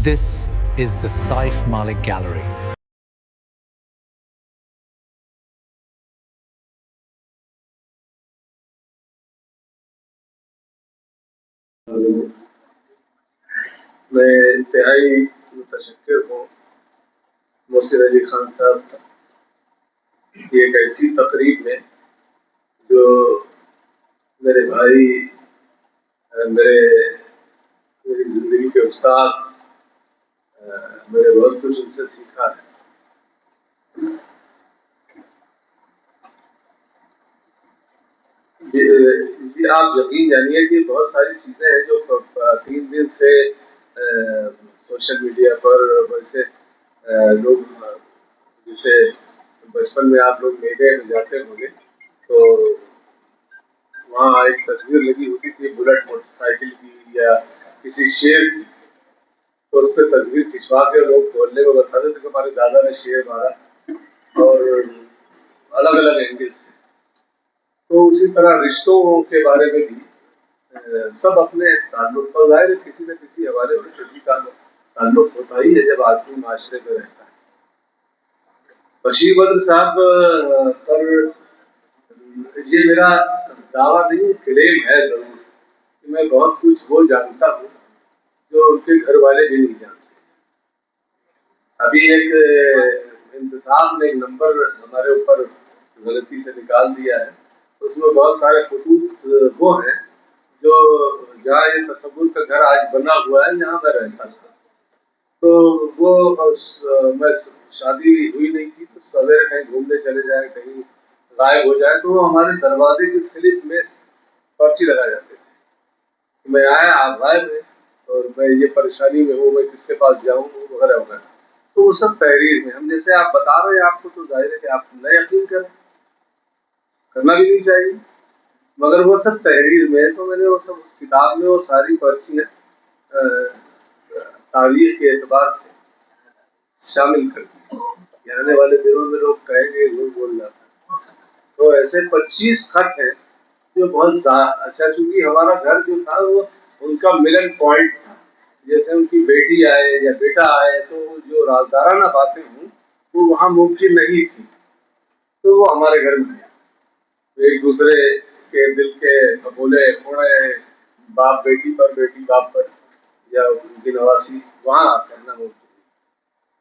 This is the Saif Malik Gallery. मैं इंतहाई मुतशक्किर हूँ मोहसिन अली खान साहब की एक ऐसी तकरीब में जो मेरे भाई मेरी ज़िंदगी के उस्ताद, मैंने बहुत कुछ उनसे सीखा है। ये आप यकीन जानिए कि बहुत सारी चीज़ें हैं जो 3 दिन से सोशल मीडिया पर वैसे लोग, जैसे बचपन में आप लोग मेले में जाते होंगे तो वहाँ एक तस्वीर लगी होती थी बुलेट मोटरसाइकिल की या किसी शेर की, तो उस पर तस्वीर खिंचवा के लोग बोलने में बताते थे कि हमारे दादा ने शेर मारा, और अलग अलग एंगल से। तो उसी तरह रिश्तों के बारे में भी सब अपने ताल्लुक पर, जाहिर है किसी न किसी हवाले से किसी का ताल्लुक होता ही है जब आदमी माशरे में रहता है। बशीर बद्र साहब पर ये मेरा दावा नहीं, क्लेम है जरूर कि मैं बहुत कुछ वो जानता हूँ जो उनके घर वाले भी नहीं जानते। अभी एक इंतजाम ने एक नंबर हमारे ऊपर गलती से निकाल दिया है, उसमें बहुत सारे खतूत वो हैं जो जहाँ ये तसव्वुर का घर आज बना हुआ है जहाँ मैं रहता था, तो वो मैं शादी हुई नहीं थी तो सवेरे कहीं घूमने चले जाए, कहीं गायब हो जाए, तो वो हमारे दरवाजे की स्लिप में पर्ची लगा जाते थे, मैं आया आप गायब है और मैं ये परेशानी में हूँ, मैं किसके पास जाऊँ वगैरह वगैरह। तो वो सब तहरीर में, हम जैसे आप बता रहे हैं आपको तो जाहिर है कि आप नए यकीन करें, करना भी नहीं चाहिए, मगर वो सब तहरीर में। तो मैंने वो सब उस किताब में वो सारी पर्चियाँ तारीख के एतबार से शामिल कर दी। आने वाले दिनों में लोग कहेंगे वो बोल रहा था। तो ऐसे 25 खत हैं जो बहुत अच्छा, चूंकि हमारा घर जो था वो उनका मिलन पॉइंट था, जैसे उनकी बेटी आए या बेटा आए तो जो राजदाराना बातें हों वो वहाँ मुमकिन नहीं थी, तो वो हमारे घर में आया। एक दूसरे के दिल के बोले फोड़े, बाप बेटी पर, बेटी बाप पर, या उनकी नवासी वहाँ करना मुमकिन।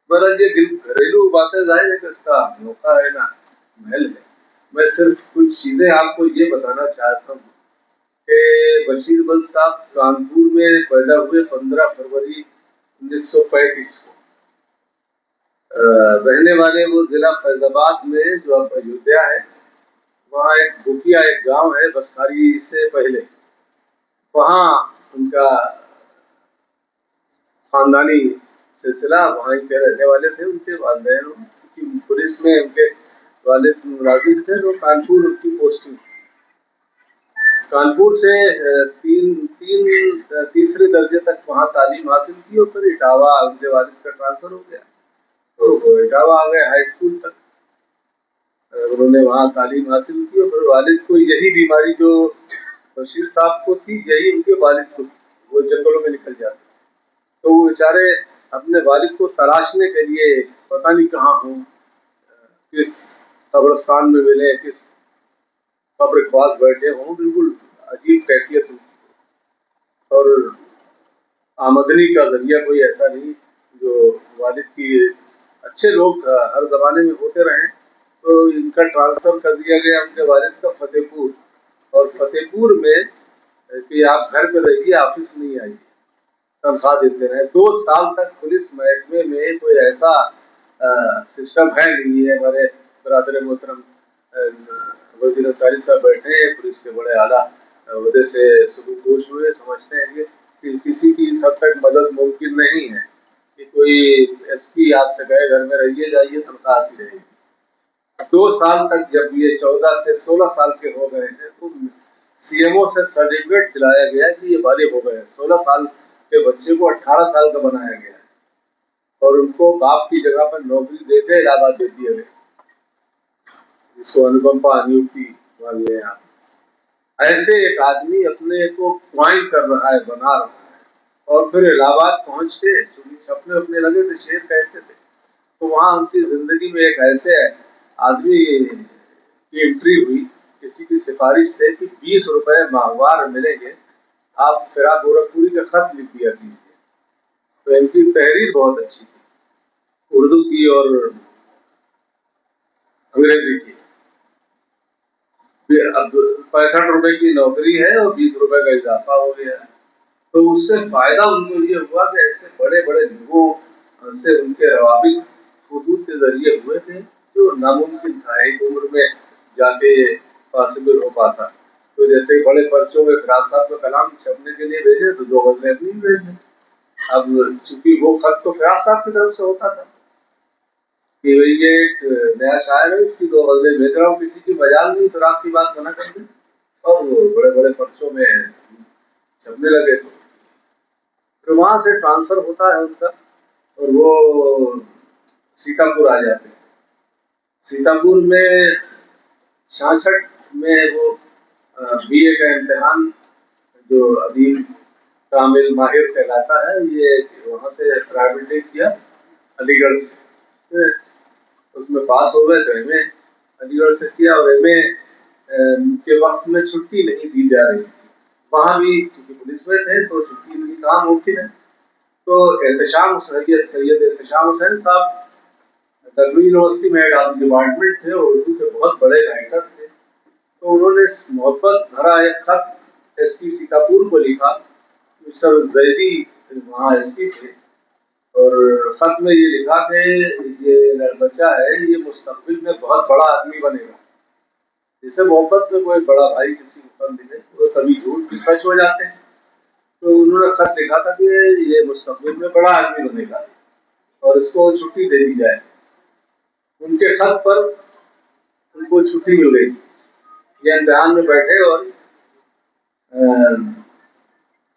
बहरहाल ये घरेलू बातें जाहिर है कि इसका मौका है ना महल है। मैं सिर्फ कुछ चीजें आपको ये बताना चाहता हूँ कि बशीर बद्र साहब कानपुर में पैदा हुए 15 फरवरी 1935 को। रहने वाले वो जिला फैजाबाद में जो अब अयोध्या है, वहाँ एक भूकिया एक गांव है बसखारी से पहले, वहाँ उनका खानदानी सिलसिला, वहाँ के रहने वाले थे। उनके वालिदैन पुलिस में उनके वालिद मुलाजिम थे, जो कानपुर उनकी पोस्टिंग। कानपुर से तीसरे दर्जे तक वहाँ तालीम हासिल की और फिर इटावा उनके वालिद का ट्रांसफर हो गया, तो वो इटावा आ गए हाई स्कूल तक। उन्होंने वहाँ तालीम हासिल की और फिर वालिद को यही बीमारी जो बशीर साहब को थी, यही उनके वालिद को थी, वो जंगलों में निकल जाते, तो वो बेचारे अपने वालिद को तलाशने के लिए पता नहीं कहाँ हों, किस कब्रिस्तान में मिले, किस कब्र के पास बैठे हों, बिल्कुल अजीब कैफियत हुई। और आमदनी का जरिया कोई ऐसा नहीं जो वालिद की, अच्छे लोग हर जमाने में होते रहे, तो इनका ट्रांसफर कर दिया गया उनके वालिद का फतेहपुर, और फतेहपुर में कि आप घर पे रहिए, ऑफिस नहीं आइए, तनख्वाह देते रहे। 2 साल तक पुलिस महकमे में कोई ऐसा सिस्टम है नहीं है। हमारे बरादर मोहतरम वजीर अंसारी साहब बैठे हैं, पुलिस के बड़े आला वजह से सुबह हुए, समझते हैं कि किसी की इस हद तक मदद मुमकिन नहीं है कि कोई एसपी आपसे गए घर में रहिए जाइए तनख्वाह आती रहेगी। 2 साल तक जब ये 14 से 16 साल के हो गए हैं तो सीएमओ से सर्टिफिकेट दिलाया गया कि ये बालिग हो गए। 16 साल के बच्चे को 18 साल का बनाया गया और उनको बाप की जगह पर नौकरी देकर इलाहाबाद दे दिया गया, जिसको अनुकंपा नियुक्ति वाले हैं। ऐसे एक आदमी अपने को क्वाइन कर रहा है, बना रहा है, और फिर इलाहाबाद पहुंच के चूंकि छपने अपने लगे थे, शेर कहते थे, तो वहां उनकी जिंदगी में एक ऐसे आदमी की एंट्री हुई किसी की सिफारिश से कि 20 रुपए माहवार मिलेंगे, आप फिराक गोरखपुरी का खत लिख दिया कीजिए। तो इनकी तहरीर बहुत अच्छी थी, उर्दू की और अंग्रेजी की। अब 65 रुपए की नौकरी है और 20 रुपए का इजाफा हो गया है। तो उससे फायदा उनको ये हुआ कि ऐसे बड़े बड़े लोगों से उनके रवाबित हुदूद के जरिए हुए थे जो नामुमकिन था एक उम्र में जाके पॉसिबल हो पाता। तो जैसे बड़े पर्चों में फिराज साहब का कलाम छपने के लिए भेजे तो 2 गज़लें अपनी भेजे। अब चूंकि वो खत तो फिराज साहब की तरफ से होता था कि भाई ये एक नया शायर है, इसकी 2 गज़लें भेज रहा हूँ, किसी की मजाल नहीं फिराक की बात मना कर दी और वो बड़े बड़े पर्चों में छपने लगे। तो वहां से ट्रांसफर होता है उनका और वो सीतापुर आ जाते हैं। सीतापुर में 66 में वो बीए का इम्तिहान, जो अभी कामिल माहिर कहलाता है, ये वहां से प्राइवेट किया अलीगढ़ से, उसमें पास हो गए। तो एमए अलीगढ़ से किया और एमए के वक्त में छुट्टी नहीं दी जा रही थी। वहां भी क्योंकि पुलिस में थे तो छुट्टी नहीं काम मुमकिन है। तो एहतशाम सैयद एहतशाम हुसैन साहब लखनऊ यूनिवर्सिटी में हेड ऑफ डिपार्टमेंट थे और उर्दू के बहुत बड़े राइटर थे। तो उन्होंने मोहब्बत भरा एक खत एसपी सीतापुर को लिखा। मिस्टर जैदी वहाँ एसपी थे और खत में ये लिखा कि ये बच्चा है, ये मुस्तकबिल में बहुत बड़ा आदमी बनेगा। जैसे मोहब्बत में कोई बड़ा भाई किसी को फल मिले तो कभी झूठ भी सच हो जाते हैं। तो उन्होंने खत लिखा था कि ये मुस्तकबिल में बड़ा आदमी बनेगा और इसको छुट्टी दे दी जाए। उनके खत पर उनको छुट्टी मिल गई। ये इम्तिहान में बैठे और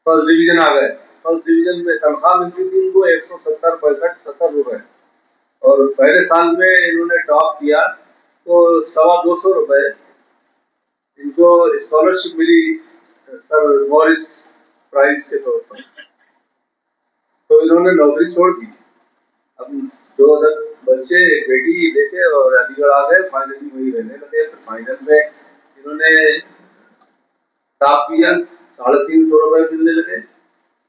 फर्स्ट डिवीजन आ गए। फर्स्ट डिवीजन में तनख्वाह मिलती थी इनको 170 65 70 रुपए और पहले साल में इन्होंने टॉप किया तो 225 रुपए इनको स्कॉलरशिप मिली सर मॉरिस प्राइज के तौर पर। तो इन्होंने नौकरी छोड़ दी। अब 2 बच्चे एक बेटी लेके और अलीगढ़ आ गए। फाइनली वही रहने लगे। तो फाइनल में इन्होंने टॉप किया, 350 रुपए मिलने लगे।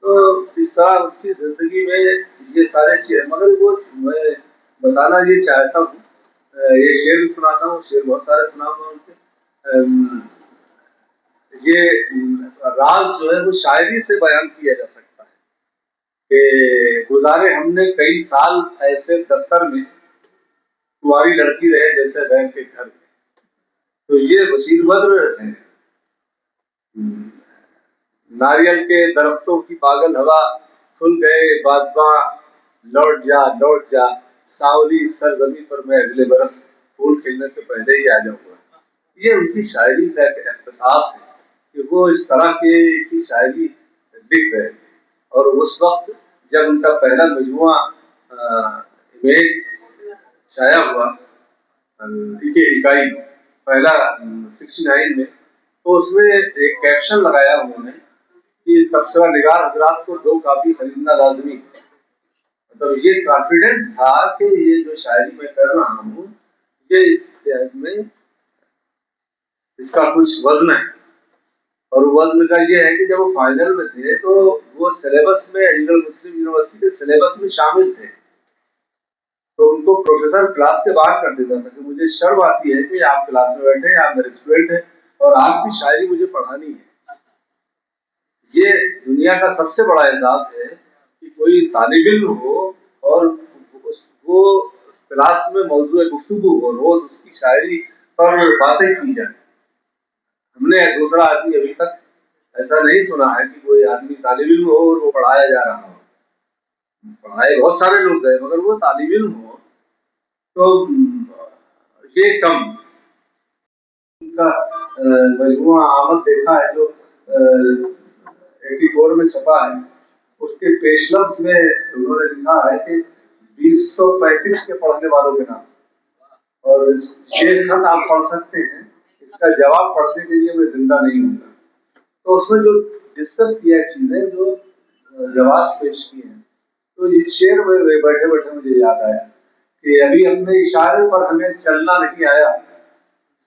तो इस तरह उनकी जिंदगी में ये सारे चीज, मगर वो मैं बताना ये चाहता हूँ, ये शेर भी सुनाता हूँ, शेर बहुत सारे सुनाऊंगा उनके। ये राज जो है वो शायरी से बयान किया जा सकता है कि गुजारे हमने कई साल ऐसे दफ्तर में, कुंवारी लड़की रहे जैसे बहन के घर में। तो ये बशीर बद्र है। नारियल के दरख्तों की पागल हवा, खुल गए बादबा, लौट जा सावली सरजमी पर, मैं अगले बरस फूल खिलने से पहले ही आ जाऊंगा। ये उनकी शायरी का एक एहसास है कि वो इस तरह की शायरी लिख रहे थे। और उस वक्त जब उनका पहला मजमुआ इमेज शाया हुआ, इकाई पहला 69 में, तो उसमें एक कैप्शन लगाया उन्होंने कि तबसरा निगार हजरात को 2 कापी खरीदना लाजमी। मतलब ये कॉन्फिडेंस था कि ये जो शायरी मैं कर रहा हूँ ये में इसका कुछ वजन है। और वजन का ये है कि जब वो फाइनल में थे तो वो सिलेबस में अलीगढ़ मुस्लिम यूनिवर्सिटी के सिलेबस में शामिल थे। तो उनको प्रोफेसर क्लास से बाहर कर देता था कि मुझे शर्म आती है कि आप क्लास में बैठे हैं, आप मेरे स्टूडेंट हैं और आपकी शायरी मुझे पढ़ानी है। ये दुनिया का सबसे बड़ा एहसास है कि कोई तालिब इल्म हो और वो क्लास में मौजूद गुफ्तगू हो, रोज उसकी शायरी पर बातें की जाए। हमने दूसरा आदमी अभी तक ऐसा नहीं सुना है कि कोई आदमी तालिब इल्म हो और वो पढ़ाया जा रहा हो। पढ़ाए बहुत सारे लोग गए मगर वो तालिब इल्म हो तो ये कम। उनका मजमुआ आमद देखा है जो 84 में छपा है, उसके पेशलफ्स में उन्होंने लिखा है कि 235 के पढ़ने वालों के नाम। और ये खत आप पढ़ सकते हैं, इसका जवाब पढ़ने के लिए मैं जिंदा नहीं हूँ। तो उसमें जो डिस्कस किया चीजें जो जवाब पेश किए हैं। तो ये शेर में बैठे बैठे मुझे याद आया कि अभी अपने इशारे पर हमें चलना नहीं आया,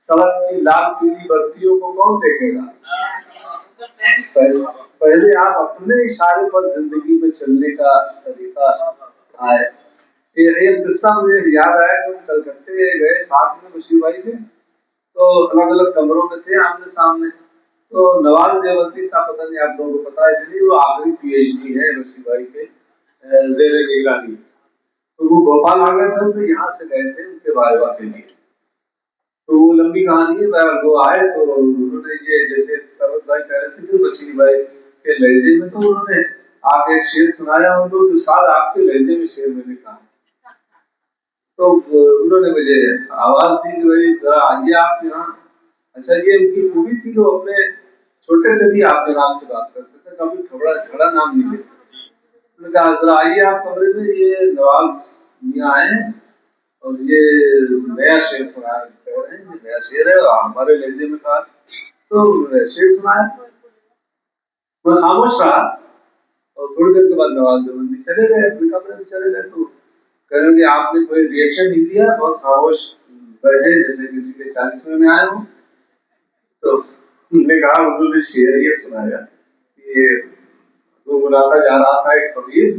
सड़क की लाल पीली बत्तियों को कौन देखेगा। पहले आप अपने इशारे पर जिंदगी में चलने का तरीका आए। एक किस्सा मुझे याद आया कि हम कलकत्ते गए, साथ में बशीर भाई थे, तो अलग अलग कमरों में थे आमने सामने। तो नवाज देवबंदी साहब, पता नहीं आप लोगों को पता है कि नहीं, वो आखिरी पीएचडी है बशीर भाई के, जेरे निगरानी। तो वो भोपाल आ गए थे, तो यहाँ से गए थे उनके वाइवा के लिए। तो वो लंबी कहानी है, बहरहाल वो आए तो उन्होंने ये, जैसे सरवत भाई कह रहे थे कि बशीर भाई के लहजे में, तो उन्होंने आगे एक शेर सुनाया उनको, जो शायद आपके लहजे में शेर मैंने कहा। तो उन्होंने मुझे आवाज दी कि भाई जरा आइए आप यहाँ। अच्छा, ये उनकी खूबी थी, वो अपने छोटे से भी आपके नाम से बात करते थे, कभी खड़ा खड़ा नाम नहीं लेते। उन्होंने कहा जरा आइए आप कमरे में, ये नवाज मियाँ आए हैं और ये नया शेर सुना कह रहे हैं, ये नया शेर है और हमारे लहजे में कहा। तो शेर सुनाया, मैं खामोश रहा और थोड़ी देर के बाद नवाज देवबंदी चले गए, अपने कमरे में चले गए। तो कह रहे कि आपने कोई रिएक्शन नहीं दिया, बहुत खामोश बैठे जैसे किसी के 40वें में आए हो। तो उन्होंने कहा, उन्होंने शेर ये सुनाया कि ये गुनगुनाता जा रहा था एक फकीर,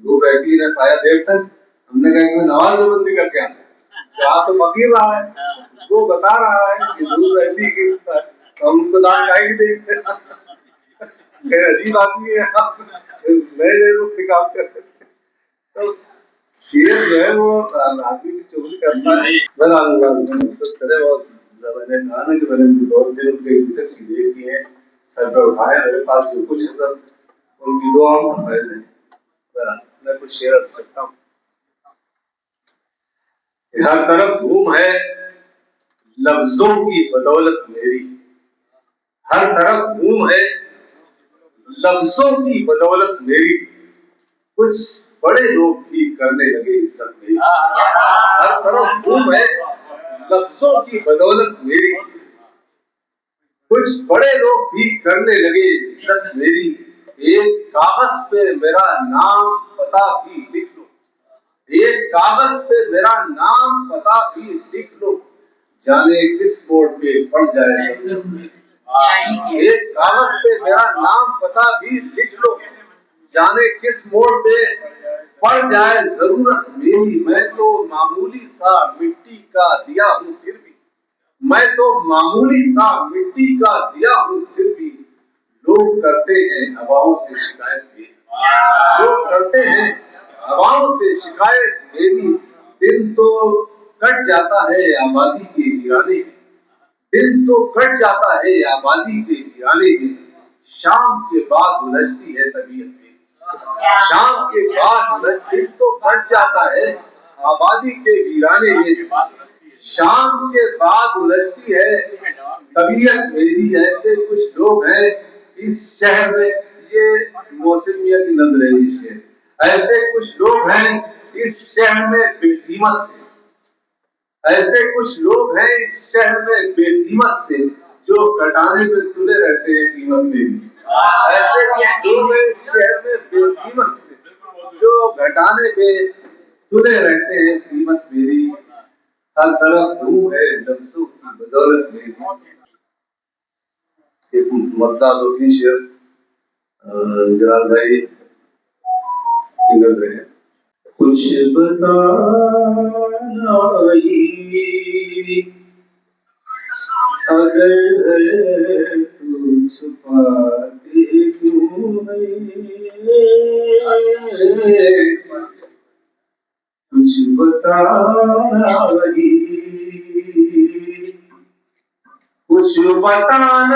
दो व्यक्ति ने साया देर तक। हमने कहा इसमें नवाज देवबंदी का क्या, तो आप तो फकीर रहा है, वो बता रहा है कि दूर रहती की हम उनको दान काहे देते हैं। अजीब आदमी है आप, नए रूप निकाल कर। तो शेर जो है वो आदमी की चुगली करता है। मैंने कहा ना कि मैंने बहुत दिन उनके जूते सीधे किए हैं, सर पे उठाए, मेरे पास जो कुछ है सब उनकी दुआओं का फैज़ है। मैं कुछ शेयर कर सकता हूँ। हर तरफ धूम है लफ्जों की बदौलत मेरी, हर तरफ धूम है लफ्जों की बदौलत मेरी, कुछ बड़े लोग भी करने लगे इज्जत मेरी। हर तरफ धूम है लफ्जों की बदौलत मेरी, कुछ बड़े लोग भी करने लगे इज्जत मेरी। एक कागज पे मेरा नाम पता भी लिख लो, एक कागज पे मेरा नाम पता भी लिख लो, जाने किस मोड़ पे पड़ जाए। एक कागज पे मेरा नाम पता भी लिख लो, जाने किस मोड़ पे पड़ जाए जरूरत मेरी। मैं तो मामूली सा मिट्टी का दिया हूँ फिर भी, मैं तो मामूली सा मिट्टी का दिया हूँ फिर भी, लोग करते हैं हवाओं से शिकायत मेरी, लोग करते हैं हवाओं से शिकायत मेरी। दिन तो कट जाता है आबादी के वीराने में, दिन तो कट जाता है आबादी के वीराने में, शाम के बाद उलझती है तबीयत मेरी, शाम के बाद दिन तो कट जाता है आबादी के वीराने में, शाम के बाद उलझती है तबीयत मेरी। ऐसे कुछ लोग हैं इस शहर में, ये मौसम मियां की नजर है ये शेर। ऐसे कुछ लोग हैं इस शहर में बेकीमत से, ऐसे कुछ लोग हैं इस शहर में बेकीमत से, जो घटाने पे तुले रहते हैं कीमत मेरी। ऐसे कुछ लोग हैं इस शहर में बेकीमत से, जो घटाने पे तुले रहते हैं कीमत मेरी। हर तरफ धूम है लफ्जों की बदौलत मेरी। एक मजेदार दो तीन शेर जलाल भाई की नजर है। कुछ बताना अगर है तो छुपाते क्यों है, कुछ बताना कुछ बताना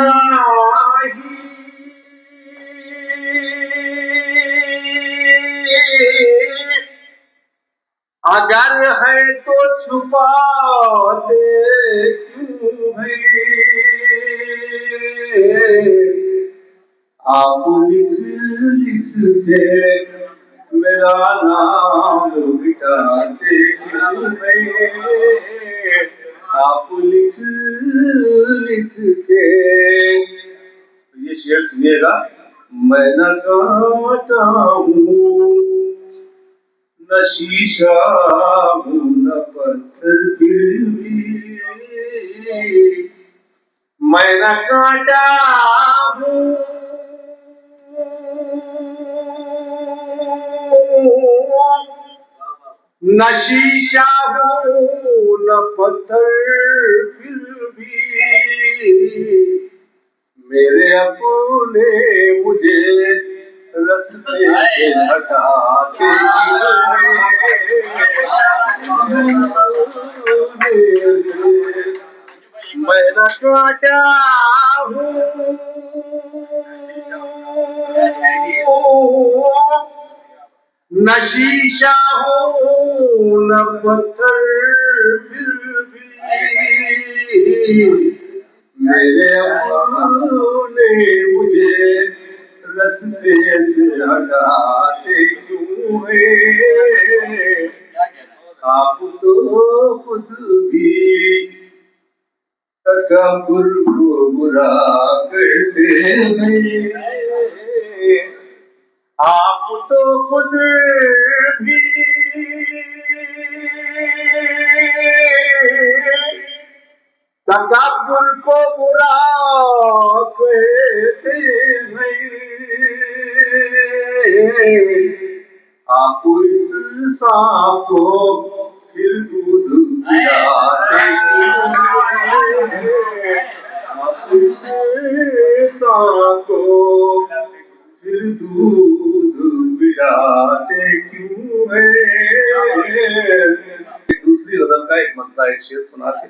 अगर है तो छुपाते क्यों है। आप लिख लिख के मेरा नाम मिटाते क्यों है। आप लिख लिख के, ये शेर सुनिएगा, मैं न कांटा हूँ न शीशा हूँ न पत्थर फिर भी मैं न कांटा हूँ न शीशा हूँ न पत्थर फिर भी मेरे अपने मुझे रास्ते से हटाते मैं न काटा हूँ न शीशा हूँ न पत्थर फिर भी मेरे अपने मुझे रास्ते से हटाते क्यों है आप तो खुद भी तकब्बुर को बुरा करते हैं आप तो खुद भी तकब्बुर को बुरा कहते हैं आप इस सांप को फिर दूध पिलाते हैं आप इस सांप को फिर दूध पिलाते क्यों है। दूसरी गजल का एक मसला एक शेर सुना के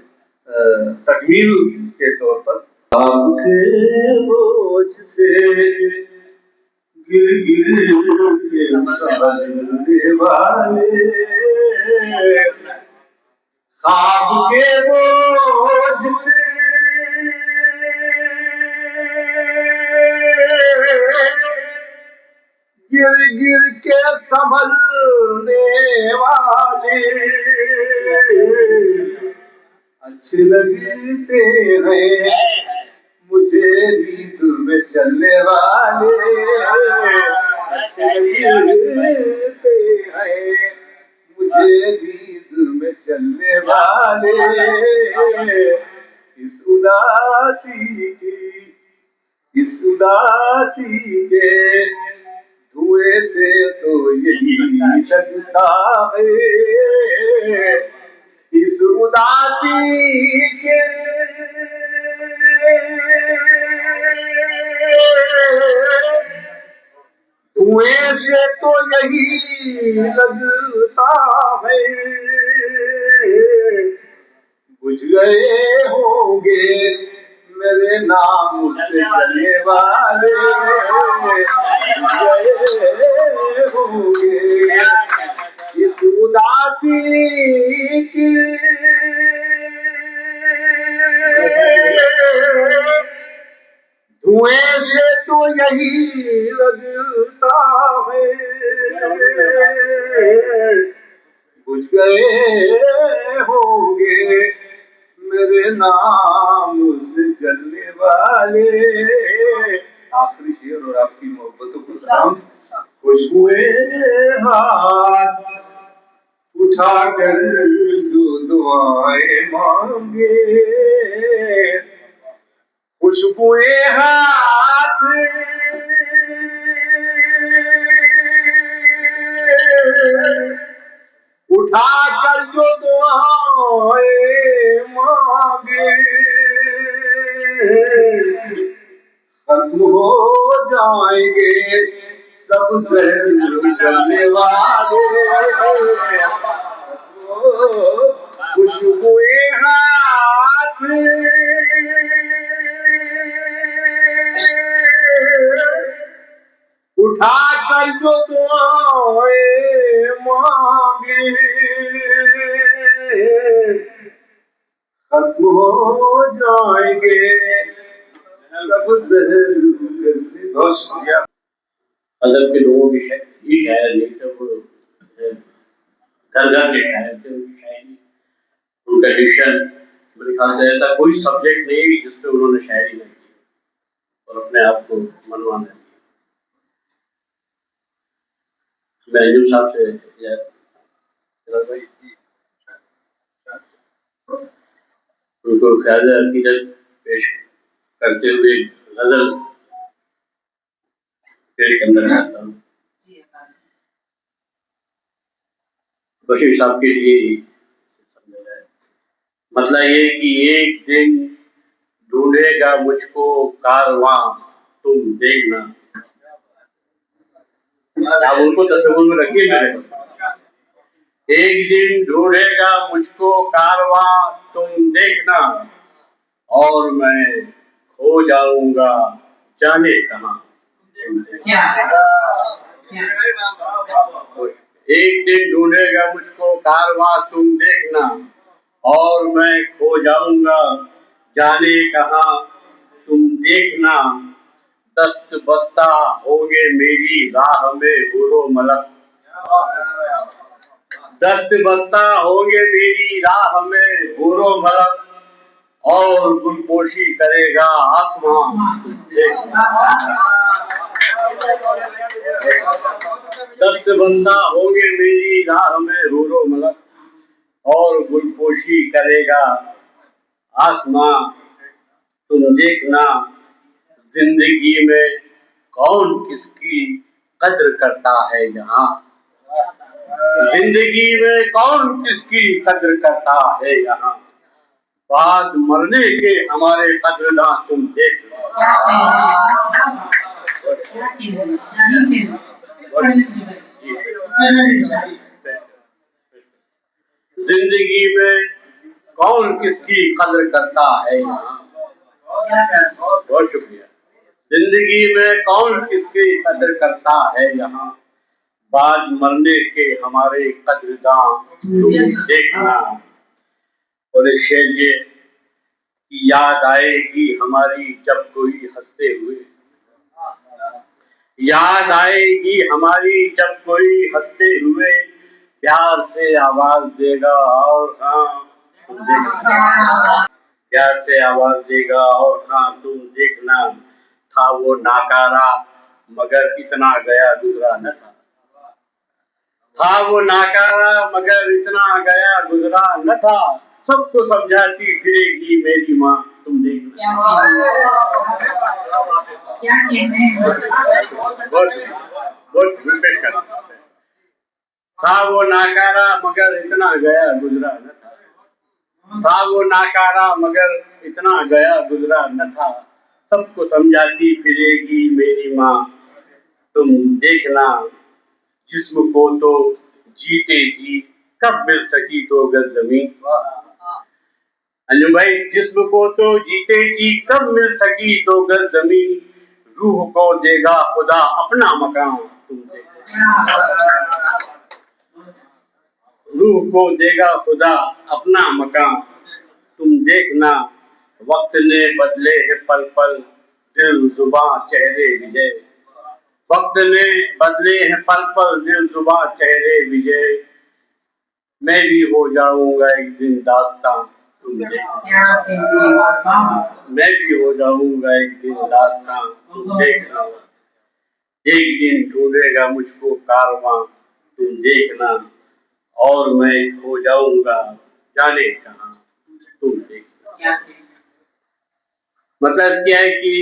तकमील के तौर पर आपके बोझ से गिर गिर के संभलने वाले ख्वाब के बोझ से गिर गिर के संभलने वाले अच्छे लगते हैं मुझे नींद में चलने वाले अच्छे लगते हैं मुझे नींद में चलने वाले इस उदासी के धुएं से तो यही लगता है इस उदासी के धुएं से तो यही लगता है बुझ गए होंगे मेरे नाम से चलने वाले बुझ गए होंगे इस उदासी की धुएं से तो यही लगता है बुझ गए होंगे मेरे नाम से जलने वाले। आखिरी शेर और आपकी मोहब्बतों को सलाम। खुशबुएं हाथ उठाकर जो दुआएं मांगे खुशबुएं हाथ उठाकर जो दुआएं मांगे खत्म हो जाएंगे सब जहर करने वाले खुशबुएं हाथ उठाकर जो दुआएं मांगे खत्म हो जाएंगे सब जहर करने। बहुत शुक्रिया। अदब के लोगों की ये शायर नहीं थे, वो घर घर के शायर थे। उनकी शायरी, उनका डिक्शन, मेरे ख्याल से ऐसा कोई सब्जेक्ट नहीं जिसपे उन्होंने शायरी नहीं की और अपने आप को मनवाना। मैं अंजुम साहब से या उनको ख्याल अकीदत पेश करते हुए गजल पेश करना चाहता हूँ। बशीर साहब के लिए ही समझा जाए। मतलब ये कि एक दिन ढूंढेगा मुझको कारवां, तुम देखना। आप उनको तस्वीर में रखिए मेरे को। एक दिन ढूंढेगा मुझको कारवां, तुम देखना, और मैं खो जाऊंगा जाने कहां। एक दिन ढूंढेगा मुझको कारवां, तुम देखना, और मैं खो जाऊंगा जाने कहां, तुम देखना। दस्त बस्ता होंगे मेरी राह में हुरो मलक, दस्त बस्ता होंगे मेरी राह में हुरो मलक, और गुलपोशी करेगा आसमां, दस्त बस्ता होंगे मेरी राह में हुरो मलक, और गुलपोशी करेगा आसमां, तुम देखना। जिंदगी में कौन किसकी कद्र करता है यहाँ, जिंदगी में कौन किसकी कद्र करता है यहाँ, बाद मरने के हमारे कद्रदां तुम देख लो। जिंदगी में कौन किसकी कद्र करता है यहाँ, बहुत शुक्रिया। जिंदगी में कौन किसकी कद्र करता है यहाँ, बाद मरने के हमारे कद्रदां तुम देखना। और एक शेर ये कि याद आएगी हमारी जब कोई हंसते हुए, याद आएगी हमारी जब कोई हंसते हुए, प्यार से आवाज देगा और हाँ तुम देखना, प्यार से आवाज देगा और हाँ तुम देखना। था वो नाकारा मगर इतना गया गुजरा न था, था वो नाकारा मगर इतना गया गुजरा न था, सबको समझाती फिरेगी मेरी माँ, तुम देखना। था वो नाकारा मगर इतना गया गुजरा न था, था वो नाकारा मगर इतना गया गुजरा न था, सबको समझाती फिरेगी मेरी माँ, तुम देखना। जिस्म को तो जीते जी कब मिल सकी 2 गज जमीन, अंजुम भाई, जिस्म को तो जीते जी कब मिल सकी 2 गज जमीन, रूह को देगा खुदा अपना मकान, तुम देखना। रूह को देगा खुदा अपना मकान, तुम देखना। वक्त ने बदले हैं पल पल दिल जुबां चेहरे विजय, वक्त ने बदले हैं पल पल दिल जुबां चेहरे विजय, मैं भी हो जाऊंगा एक दिन दास्तां, तुम देखना। मैं भी हो जाऊंगा एक दिन दास्तां, तुम देखना। एक दिन ढूंढेगा मुझको कारवां, तुम देखना, और मैं खो जाऊंगा जाने कहां, तुम देखना। मतलब क्या है कि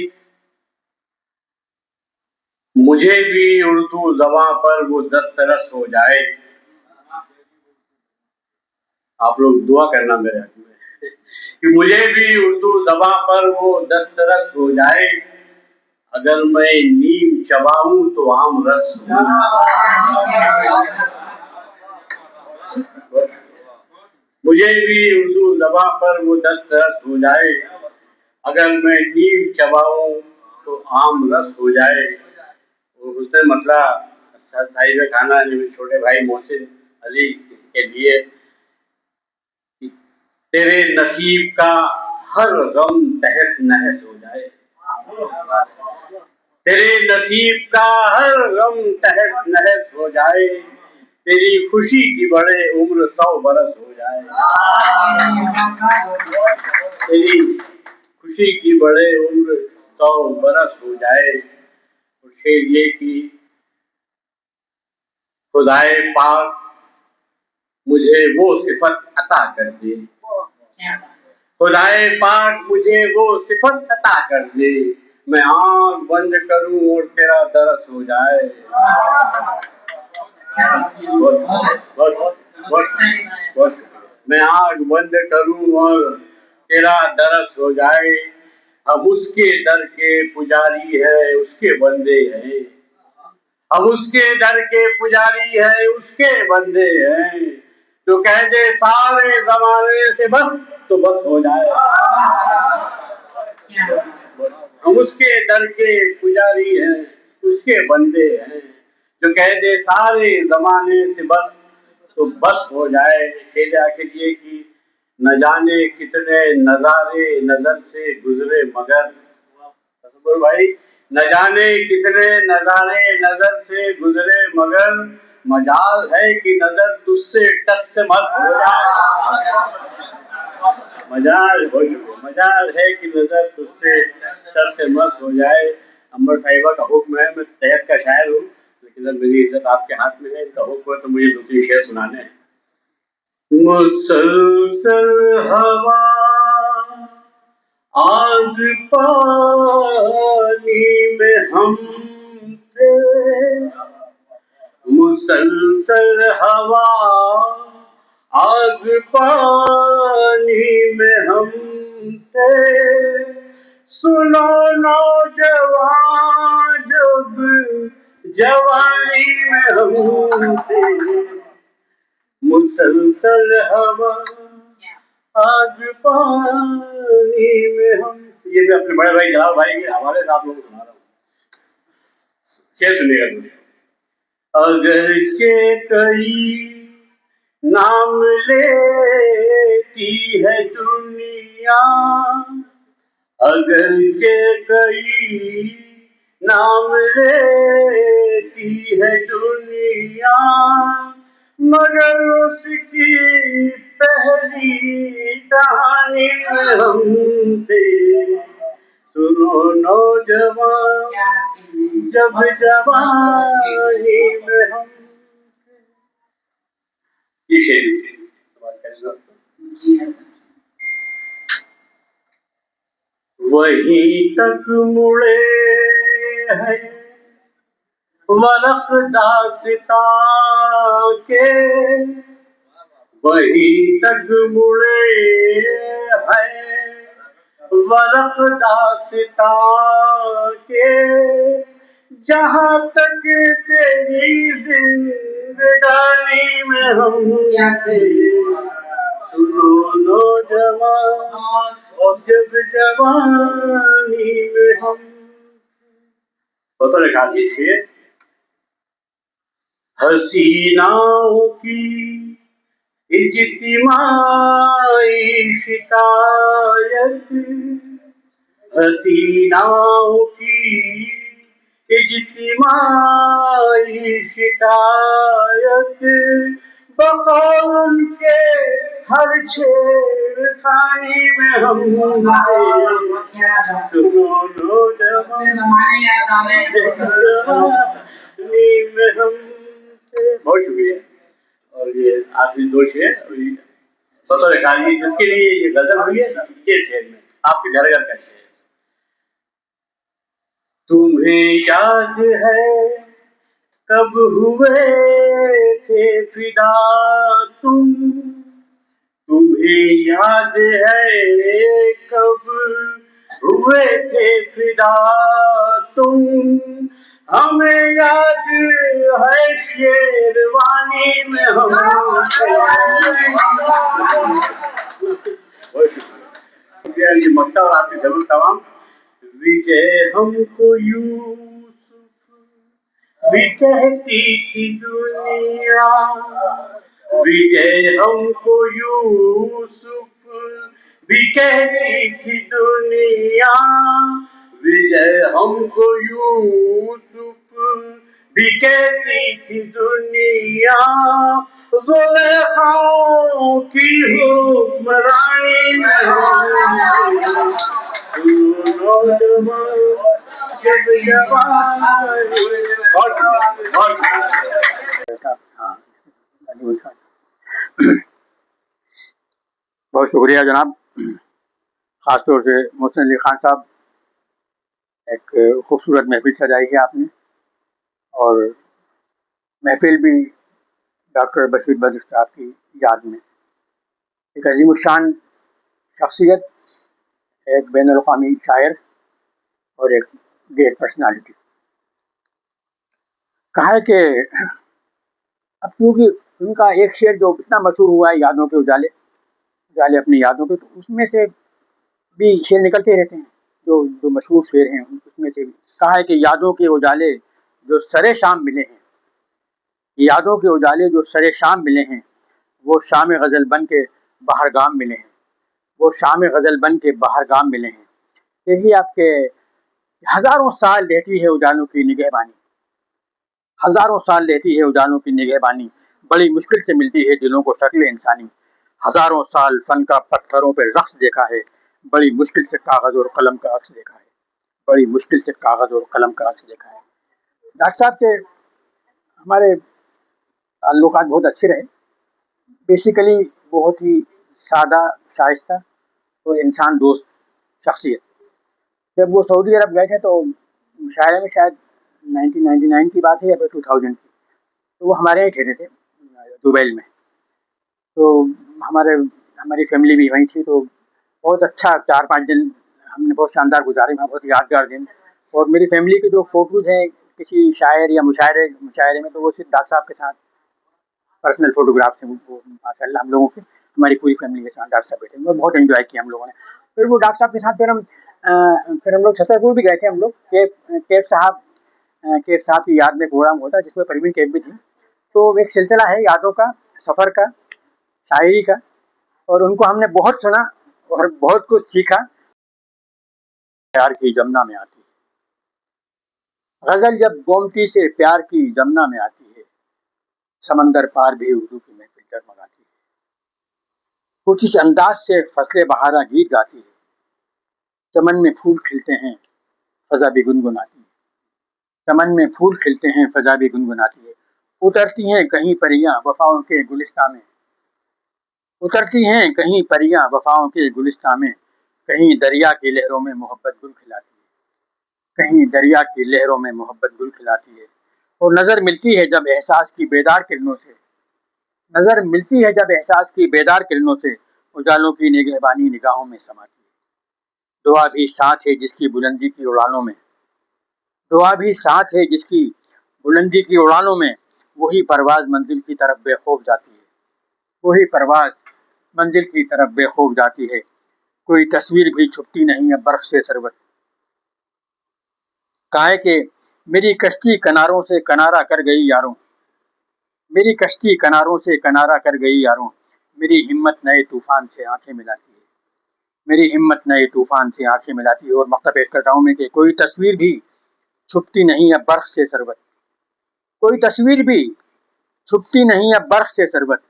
मुझे भी उर्दू ज़बां पर वो दस्तरस हो जाए, आप लोग दुआ करना मेरे हक में कि मुझे भी उर्दू ज़बां पर वो दस्तरस हो जाए, अगर मैं नीम चबाऊं तो आम रस हो, मुझे भी उर्दू ज़बां पर वो दस्तरस हो जाए, अगर मैं नीम चबाऊं तो आम रस हो जाए। उसने मतलब साहिब खाना छोटे भाई मोहसिन अली के लिए, तेरे नसीब का हर गम तहस नहस हो जाए, तेरे नसीब का हर गम तहस नहस हो जाए, तेरी खुशी की बढ़े उम्र 100 बरस हो जाए, तेरी खुशी की बढ़े उम्र 100 बरस हो जाए। और शेर ये कि खुदाए पाक मुझे वो सिफत अता कर दे, खुदाए पाक मुझे वो सिफत अता कर दे, मैं आँख बंद करूं और तेरा दरस हो जाए। बस मैं आँख बंद करूं और तेरा दरस हो जाए। हम उसके दर के पुजारी है, उसके बंदे हैं, हम उसके दर के पुजारी है, उसके बंदे हैं। जो कह दे सारे जमाने से बस तो बस हो जाए। हम उसके दर के पुजारी हैं, उसके बंदे हैं। जो कह दे सारे जमाने से बस तो बस हो जाए। शेर आखिर ये कि न जाने कितने नजारे नजर से गुजरे मगर, भाई न जाने कितने नजारे नजर से गुजरे मगर, मजाल है कि नजर तुझसे टस से मत हो जाए। मजाल है कि नजर तुझसे टस से मत हो जाए। अंबर साहिबा का हुक्म है, मैं तहत का शायर हूँ, लेकिन अब मेरी इज्जत आपके हाथ में है, इनका हुक्म है तो मुझे 2-3 शेर सुनाने हैं। मुसलसल हवा आग पानी में हम थे, मुसलसल हवा आग पानी में हम थे। सुनो नौजवान जब जवानी में हम थे, मुसलसल हवा आग पानी में हम। ये मैं अपने बड़े भाई जलाल भाई के हवाले से आप लोगों को सुना रहा हूँ, शेर सुनिएगा। अगरचे कई नाम लेती है दुनिया, अगरचे कई नाम लेती है दुनिया, मगर उसकी पहली कहानी में हम थे। सुनो नौजवान जब जवानी में हम। ये शेर वहीं तक मुड़े हैं वरक दास्तां के, वहीं तक मुड़े हैं वरक दास्तां के, जहाँ तक तेरी जिंदगानी में हम थे। सुनो नौजवान जब जवानी में हम। बतौर खासी शेर, हसीनाओं की इज्तिमाई शिकायत, हसीनाओं की इज्तिमाई शिकायत, बकौल उनके हर छेड़खानी में हम थे। सुनो नौजवान में हम थे। बहुत शुक्रिया। और ये आखिरी 2 शेर बतौर गाली जिसके लिए ये गजल हुई है ना, ये शेर में आपके घर घर का शेर। तुम्हें याद है कब हुए थे फिदा तुम, तुम्हें याद है कब हुए थे फिदा तुम, हमें याद है शेरवानी में हम। शुक्रिया मक्ता और आपकी जरूर तमाम। विजय हमको यूसुफ भी कहती थी दुनिया, विजय हमको यूसुफ भी कहती थी दुनिया, विजय हमको यूसुफ भी कहती थी दुनिया, ज़ुलेखाओं की हुक्मरानी में हम। जब जवानी। बहुत शुक्रिया जनाब, ख़ासतौर से मोहसिन अली ख़ान साहब, एक खूबसूरत महफिल सजाई है आपने, और महफिल भी डॉक्टर बशीर बद्र साहब की याद में। एक अजीमुशान शख्सियत, एक बैनुल-अक़वामी शायर और एक ग्रेट पर्सनालिटी। कहा है कि अब क्योंकि उनका एक शेर जो इतना मशहूर हुआ है, यादों के उजाले, उजाले अपनी यादों के, तो उसमें से भी शेर निकलते रहते हैं जो जो मशहूर शेर हैं, उसमें से भी कहा है कि यादों के उजाले जो सरे शाम मिले हैं, यादों के उजाले जो सरे शाम मिले हैं, वो शाम गज़ल बन के बाहर गाम मिले हैं, वो शाम गज़ल बन के बाहर गाम मिले हैं। देखिए आपके हज़ारों साल रहती है उजालों की निगहबानी, हज़ारों साल रहती है उजालों की निगहबानी, बड़ी मुश्किल से मिलती है दिलों को शक्ल इंसानी। हज़ारों साल फ़न का पत्थरों पे रक़्स देखा है, बड़ी मुश्किल से कागज़ और कलम का अक्स देखा है, बड़ी मुश्किल से कागज़ और कलम का अक्स देखा है। डॉक्टर साहब से हमारे ताल्लुकात बहुत अच्छे रहे। बेसिकली बहुत ही सादा, शाइस्ता और इंसान दोस्त शख्सियत। जब वो सऊदी अरब गए थे तो मुशायरे में शायद 1999 की बात है या फिर 2000 की, तो वो हमारे यहाँ ठहरे थे दुबई में। तो हमारी फैमिली भी वहीं थी, तो बहुत अच्छा 4-5 दिन हमने बहुत शानदार गुजारे, वहाँ बहुत यादगार दिन। और मेरी फैमिली के जो फ़ोटोज़ हैं किसी शायर या मुशायरे में, तो वो सिर्फ डॉक्टर साहब के साथ पर्सनल फ़ोटोग्राफ्स हैं। वो माशाअल्लाह हम लोगों के, हमारी पूरी फैमिली के साथ डॉक्टर साहब बैठे, वो बहुत एंजॉय किया हम लोगों ने। फिर वो डॉक्टर साहब के साथ फिर हम लोग छतरपुर भी गए थे। हम लोग कैफ साहब की याद में प्रोग्राम हुआ था जिसमें परवीन कैफ भी थी। तो एक सिलसिला है यादों का, सफ़र का, शायरी का, और उनको हमने बहुत सुना और बहुत कुछ सीखा। प्यार की जमुना में आती है गज़ल, जब गोमती से प्यार की जमुना में आती है, समंदर पार भी उर्दू की महफिल जगमगाती है। कुछ इस अंदाज से फसले बहारा गीत गाती है, चमन में फूल खिलते हैं फ़ज़ा भी गुनगुनाती है, चमन में फूल खिलते हैं फ़ज़ा भी गुनगुनाती है। उतरती हैं कहीं परियां वफ़ाओं के गुलिस्तां में, उतरती हैं कहीं परियां वफ़ाओं के गुलिस्तां में, कहीं दरिया की लहरों में मोहब्बत गुल खिलाती है, कहीं दरिया की लहरों में मोहब्बत गुल खिलाती है। और नज़र मिलती है जब एहसास की बेदार किरणों से, नज़र मिलती है जब एहसास की बेदार किरणों से, उजालों की निगहबानी निगाहों में समाती है। दुआ भी साथ है जिसकी बुलंदी की उड़ानों में, दुआ भी साथ है जिसकी बुलंदी की उड़ानों में, वही परवाज़ मंजिल की तरफ बेखौफ जाती है, वही परवाज़ मंजिल की तरफ बेखौफ जाती है। कोई तस्वीर भी छुपती नहीं है बर्फ से सरबत, काहे के मेरी कश्ती किनारों से किनारा कर गई यारों, मेरी कश्ती किनारों से किनारा कर गई यारों, मेरी हिम्मत नए तूफान से आंखें मिलाती है, मेरी हिम्मत नए तूफान से आंखें मिलाती है। और मक्ता पेश करता हूँ मैं कि कोई तस्वीर भी छुपती नहीं है बर्फ से सरबत, कोई तस्वीर भी छुपती नहीं है बर्फ से सरबत,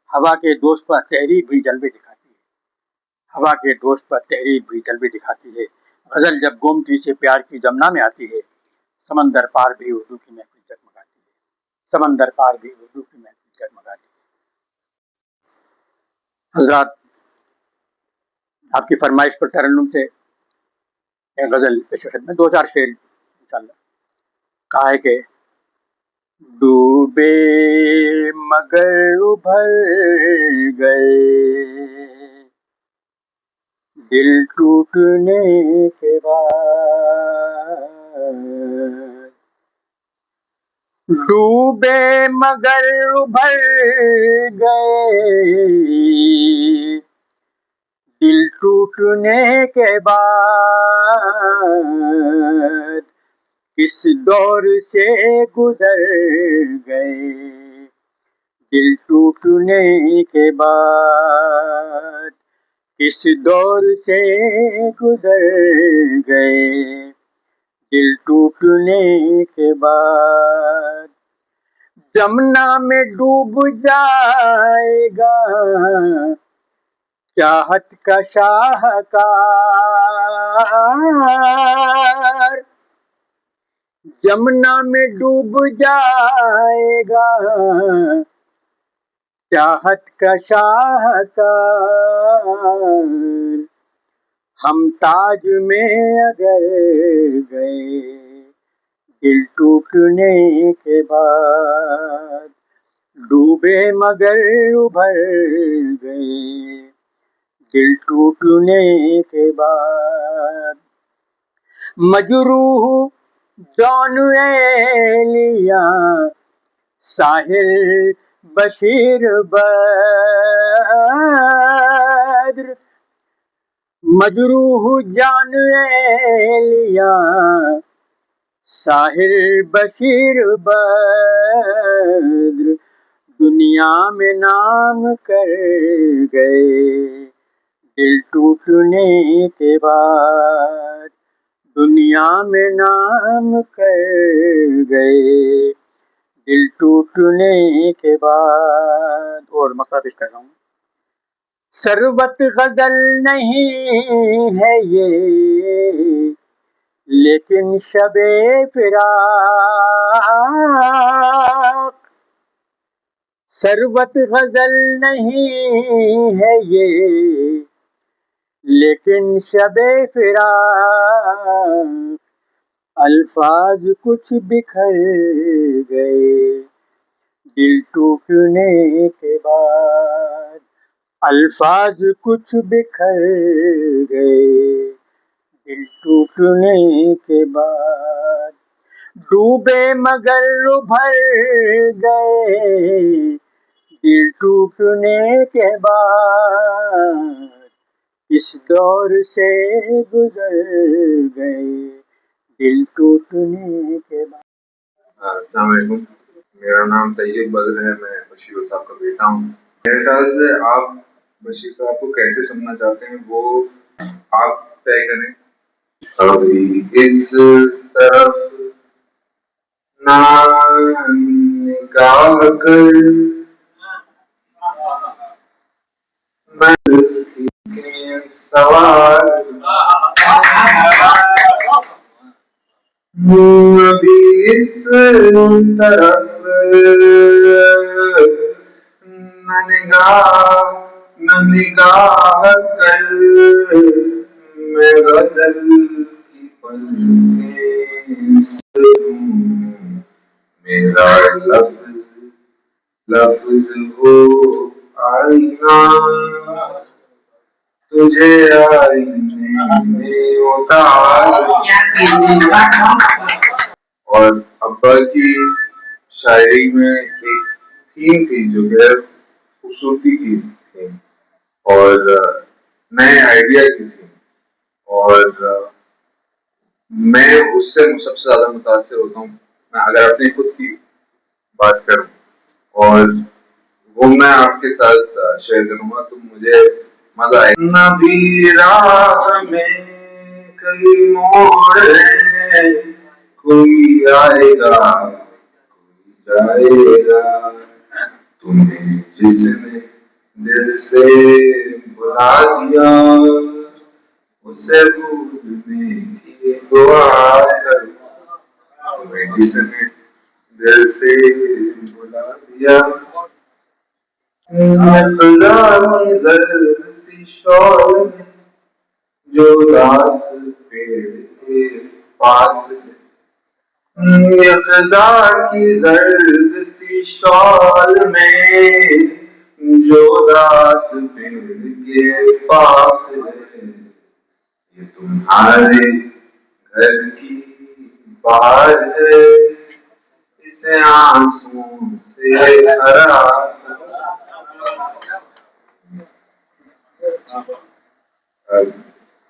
हवा के दोस्त पर तहरीर भी जलवे दिखाती है, हवा के दोस्त पर तहरीर भी जलवे दिखाती है। गज़ल जब गोमती से प्यार की जमुना में आती है, समंदर पार भी उर्दू की महफिल जगमगाती है, समंदर पार भी उर्दू की महफिल जगमगाती है। हज़रात, आपकी फरमाइश पर तरन्नुम से एक गज़ल पेश खिदमत, 2-4 शेर इंशाअल्लाह। कहा है कि डूबे मगर उभर गए, दिल टूटने के बाद, डूबे मगर उभर गए, दिल टूटने के बाद, किस दौर से गुजर गए, दिल टूटने के बाद, किस दौर से गुजर गए, दिल टूटने के बाद। जमुना में डूब जाएगा चाहत का शाहकार, जमुना में डूब जाएगा चाहत का शाहकार, जमुना में डूब जाएगा चाहत का शाहकार, जमुना में डूब जाएगा चाहत का शाहकार हम ताज में अगर गए, दिल टूटने के बाद डूबे मगर उभर गए, दिल टूटने के बाद। मजरूह जौन एलिया साहिल बशीर बद्र, मजरूह जान एलिया साहिल बशीर बद्र दुनिया में नाम कर गए, दिल टूटने के बाद दुनिया में नाम कर गए, दिल टूटने के बाद। और मसला पेश कर रहा हूँ। सरबत गजल नहीं है ये, लेकिन शबे फिराक, सरबत गजल नहीं है ये, लेकिन शबे फिराक अल्फाज कुछ बिखर गए, दिल टूटने के बाद अल्फाज कुछ बिखर गए, दिल टूटने के बाद डूबे मगर उभर गए, दिल टूटने के बाद इस दौर से गुजर गए, दिल टूटने के बाद। अस्सलाम वालेकुम, मेरा नाम तैयब बद्र है, मैं बशीर साहब का बेटा हूँ। मेरे ख्याल से आप बशीर साहब को कैसे सुनना चाहते हैं वो आप तय करें। अभी इस तरफ ना निगाह कर, मैं के सवाल अभी इस तरफ न निगाह कर, मैं गजल की पलकें सुनूं, मेरा लफ्ज लफ्ज हो आईना, तुझे आईने में उतार। और अब्बा की शायरी में एक थीम थी जो बेहद खूबसूरती की थी और नए आइडिया की थी, और मैं उससे सबसे ज्यादा मुतासिर होता हूँ। मैं अगर अपनी खुद की बात करूँ और वो मैं आपके साथ शेयर करूंगा तो मुझे मजा आएगा। नबी राह में कई मोड़ हैं, कोई आएगा कोई जाएगा, तुम्हें जिसने दिल से बुला दिया उसे भूलने की दुआ करो, तुम्हें जिसने दिल से बुला दिया। खुदा की जर्द सी शौर में जो दास पेड़ के पास है, खुदा की जर्द सी शौर में जो दास पेड़ के पास है, ये तुम्हारे घर की बाहर है, इसे आंसुओं से भरा।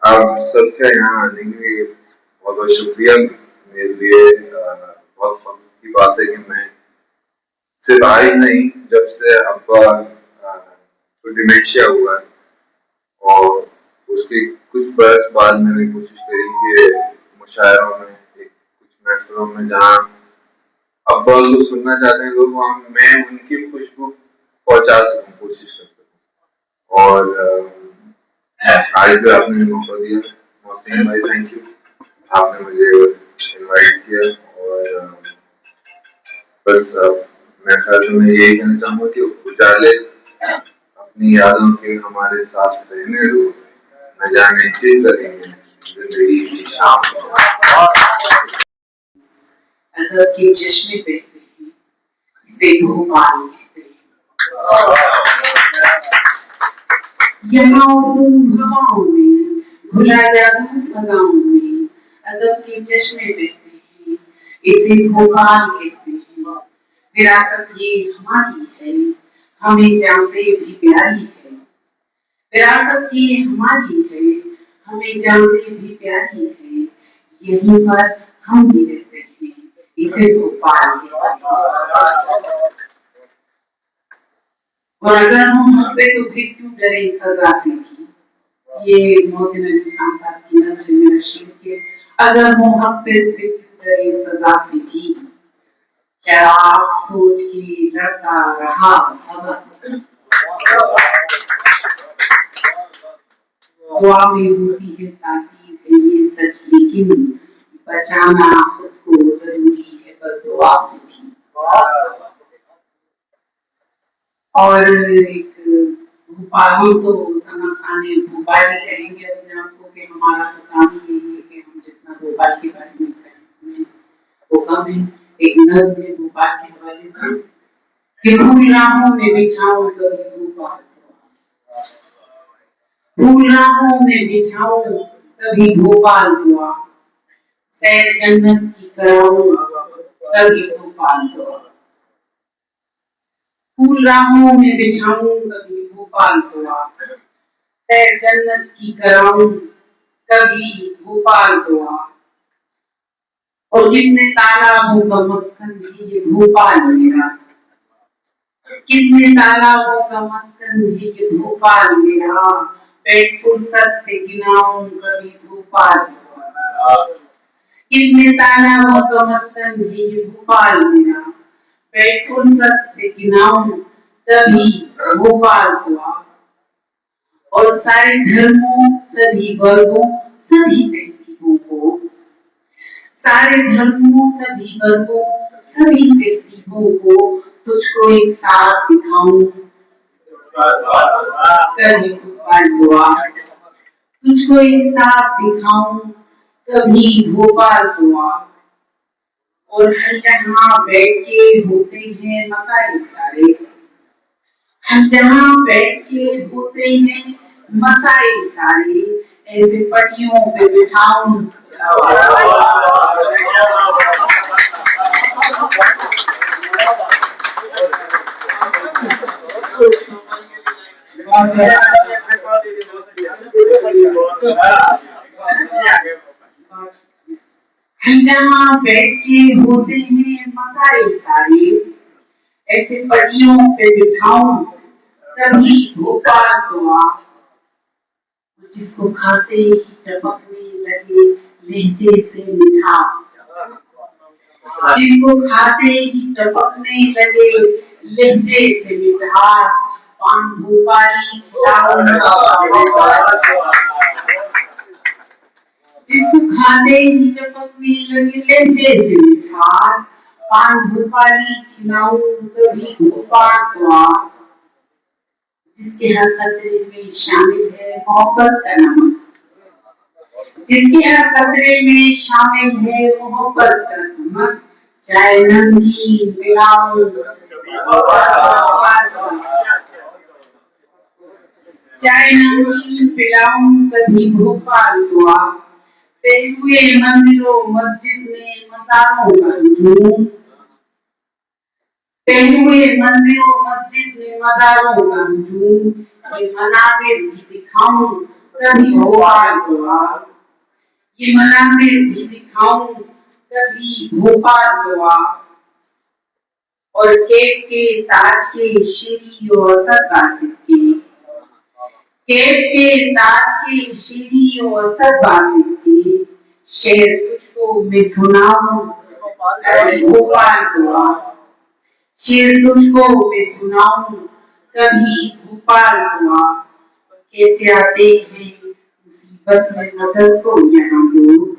आप सबके यहाँ आने के लिए बहुत बहुत शुक्रिया। मेरे लिए बहुत फख्र की बात है कि मैं सिर्फ आज नहीं, जब से अब्बा को डिमेंशिया हुआ है और उसके कुछ बरस बाद मैंने कोशिश करी कि मुशायरों में कुछ महफिलों में जहाँ अब्बा को सुनना चाहते हैं लोग वहाँ मैं उनकी खुशबू पहुँचा सकूँ, कोशिश कर सकूँ। और आज भी आपने मौका दिया मोहसिन भाई, थैंक यू। आपने मुझे इनवाइट किया और बस मैं ख्याल से मैं यही कहना चाहूँगा कि उजाले अपनी यादों के हमारे साथ रहने दो, न जाने किस तरह जिंदगी की शाम। अदब के चश्मे बहते हैं, इसे भोपाल कहते हैं। यहाँ उर्दू हवाओं में, घुला जादू फजाओं में, अदब के चश्मे बहते हैं, इसे भोपाल कहते हैं। विरासत ये हमारी है, हमें जान से भी प्यारी है। विरासत ये हमारी है, हमें जान से भी प्यारी है। यहीं पर हम भी रहते हैं, इसे भोपाल कहते हैं। और अगर हम हंसते तो फिर क्यों डरे सजा से भी। ये मोहसिन अली खान साहब की नज़र में शेर के, अगर हम हंसते तो फिर क्यों डरे सजा से भी। चराग सोच के लड़ता रहा हवा से। दुआ में होती है तासीर है ये सच, लेकिन बचाना खुद को जरूरी है बद्दुआ से भी। और एक भोपाली तो सना खाने भोपाली कहेंगे अपने आप को कि हमारा तो काम ही यही है कि हम जितना भोपाल के बारे में कहें सुने वो कम है। एक नज़्म है भोपाल के हवाले से कि भूल राहों में बिछाऊं कभी भोपाल, भूल राहों में बिछाऊं कभी भोपाल दुआ, सैर जन्नत की कराऊं कभी भोपाल दुआ। फूल राहों में बिछाऊं कभी भोपाल दुआ, सैर जन्नत की कराऊं कभी भोपाल दुआ। और कितने तालाबों का मस्कन है ये भोपाल मेरा, कितने तालाबों का मस्कन है ये भोपाल मेरा। पेट फुर्सत से गिनाऊं कभी भोपाल दुआ, कितने तालाबों का मस्कन है ये भोपाल मेरा। पेट फुर्सत से गिनाऊं कभी भोपाल दुआ। और सारे धर्मों सभी वर्गों सभी तहजीबों को, सारे धर्मों सभी वर्गों सभी तहजीबों को तुझको एक साथ दिखाऊं कभी भोपाल दुआ, तुझको एक साथ दिखाऊं कभी भोपाल दुआ। और हर जहां बैठ के होते हैं मसाइल सारे, हर जहां बैठ के होते हैं मसाइल सारे, ऐसे पटियों पे बिठाऊं जहाँ बैठ के होते हैं मसाइल सारे, ऐसे पटियों पे बिठाऊं कभी भोपाल दुआ। जिसको खाते ही टपकने लगे लहजे से मिठास, जिसको खाते ही टपकने लगे लहजे से मिठास, पान भोपाली खिलाऊं जिसको खाते ही टपकने लगे लहजे से मिठास, पान भोपाली खिलाऊं कभी भोपाल दुआ। जिसके हर कतरे में शामिल है मोहब्बत का नमक, जिसके हर कतरे में शामिल है मोहब्बत का नमक, चाहे नमकीन पिलाऊं चाहे नमकीन पिलाऊं कभी भोपाल दुआ। हुए मंदिरों मस्जिद में मज़ारों का हुजूम, हुए मंदिरों मस्जिद में मज़ारों का हुजूम, ये मनाज़िर भी दिखाऊं कभी भोपाल दुआ, ये मनाज़िर भी दिखाऊं कभी भोपाल दुआ। और कैफ के ताज के शीरी और सत्तासिफ के, कैफ के ताज के शीरी और सत्तासिफ के, शेर तुझको मैं सुनाऊं कभी भोपाल दुआ, शेर तुझको मैं सुनाऊं कभी भोपाल दुआ। कैसे आते हैं मुसीबत में मदद को यहाँ लोग,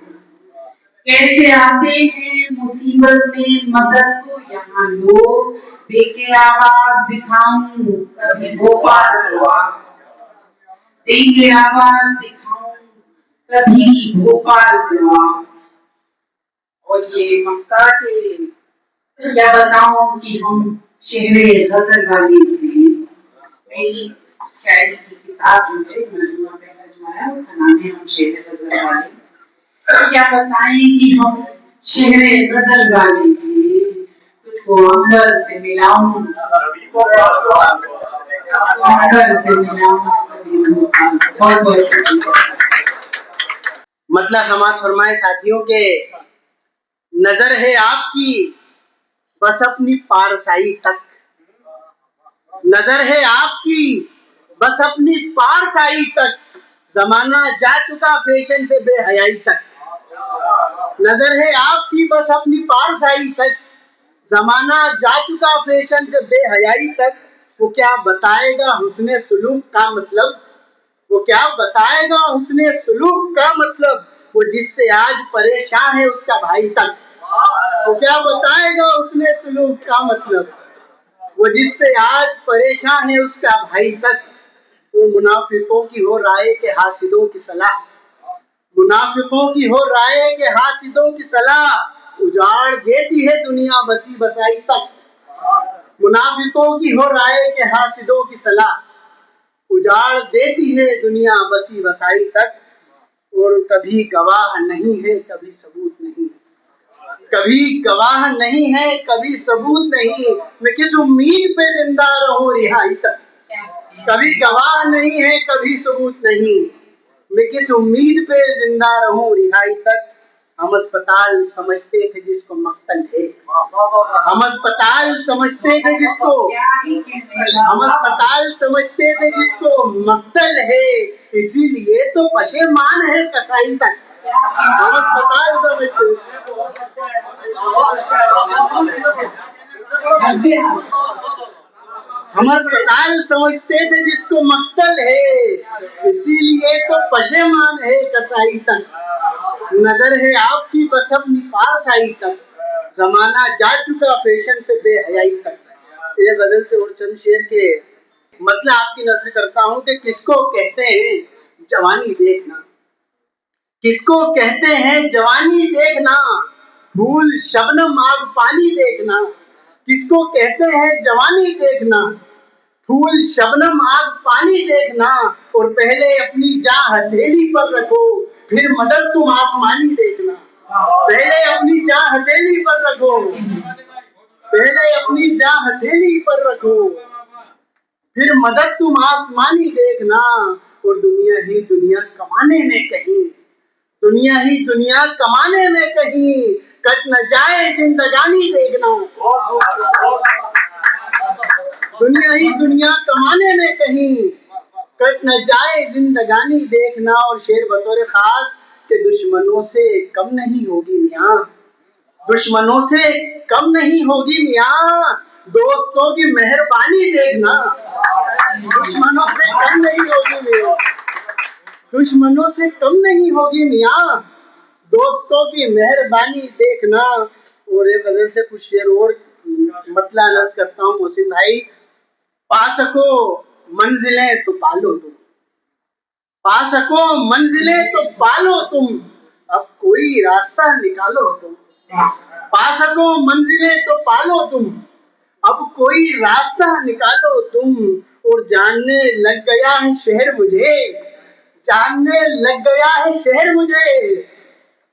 कैसे आते हैं मुसीबत में मदद को यहाँ लोग, देके आवाज दिखाऊं कभी भोपाल को आ, देंगे आवाज दिखाऊं कभी भोपाल को आ। और ये मक्का के क्या बताऊं कि हम शेरे गजल वाले थे। मेरी शायरी की किताब जो है मजमुआ पहला जो है उसका नाम है हम शेरे गजल वाले। क्या बताएं कि हम शेरे गजल वाले थे, तुझको अंबर से मिलाऊं अंबर से मिलाऊं बहुत बहुत शुक्रिया। मतलब समाज फरमाए साथियों के नजर है आपकी बस अपनी पारसाई तक, नजर है आपकी बस अपनी पारसाई तक, जमाना जा चुका फैशन से बेहयाई तक, नजर है आपकी बस अपनी पारसाई तक, जमाना जा चुका फैशन से बेहयाई तक। वो क्या बताएगा हुस्ने सुलूक का मतलब, वो क्या बताएगा हुस्ने सुलूक का मतलब, वो जिससे आज परेशान है उसका भाई तक, वो क्या बताएगा हुस्ने सुलूक का मतलब, वो जिससे आज परेशान है उसका भाई तक। वो मुनाफिकों की हो राय के हासिदों की सलाह, मुनाफिकों की हो राय के हासिदों की सलाह, उजाड़ देती है दुनिया बसी बसाई तक, मुनाफिकों की हो राय के हासिदों की सलाह, उजाड़ देती है दुनिया बसी बसाई तक। और कभी गवाह नहीं है कभी सबूत नहीं, कभी गवाह नहीं है कभी सबूत नहीं, मैं किस उम्मीद पे जिंदा रहूं रिहाई तक, कभी गवाह नहीं है कभी सबूत नहीं, मैं किस उम्मीद पे जिंदा रहूं रिहाई तक। हम अस्पताल समझते थे जिसको मक्तल है, हम अस्पताल समझते थे जिसको, हम अस्पताल समझते थे जिसको मक्तल है, इसीलिए तो पशेमान है कसाई तक, हम अस्पताल समझते हम अस्पताल समझते थे जिसको मक्तल है, इसीलिए तो पशेमान है कसाई तक, नजर है आपकी बस अपनी पारसाई तक, जमाना जा चुका फैशन से बेहयाई तक। ये गजल से और चंद शेर के मतलब आपकी नजर करता हूँ कि किसको कहते हैं जवानी देखना, किसको कहते हैं जवानी देखना, फूल शबनम आग पानी देखना, किसको कहते हैं जवानी देखना, फूल शबनम आग पानी देखना, और पहले अपनी जा हथेली पर रखो फिर मदद तुम आसमानी देखना, पहले अपनी जा हथेली पर रखो, पहले अपनी जा हथेली पर रखो फिर मदद तुम आसमानी देखना। और दुनिया ही दुनिया कमाने में कहीं, दुनिया ही दुनिया कमाने में कहीं कट न जाए जिंदगानी देखना, दुनिया ही दुनिया कमाने में कहीं कट न जाए जिंदगानी देखना। और शेर बतौर खास के दुश्मनों से कम नहीं होगी मियाँ, दुश्मनों से कम नहीं होगी मियाँ, दोस्तों की मेहरबानी देखना, दुश्मनों से कम नहीं होगी मियाँ, दुश्मनों से कम नहीं होगी मियाँ, दोस्तों की मेहरबानी देखना। और एक गजल से कुछ शेर और मतलब नज़ करता हूँ मोहसिन भाई। पा सको मंजिलें तो पालो तुम, पा सको मंजिलें तो पालो तुम, अब कोई रास्ता निकालो तुम, पा सको मंजिलें तो पालो तुम, अब कोई रास्ता निकालो तुम। और जानने लग गया है शहर मुझे, जानने लग गया है शहर मुझे,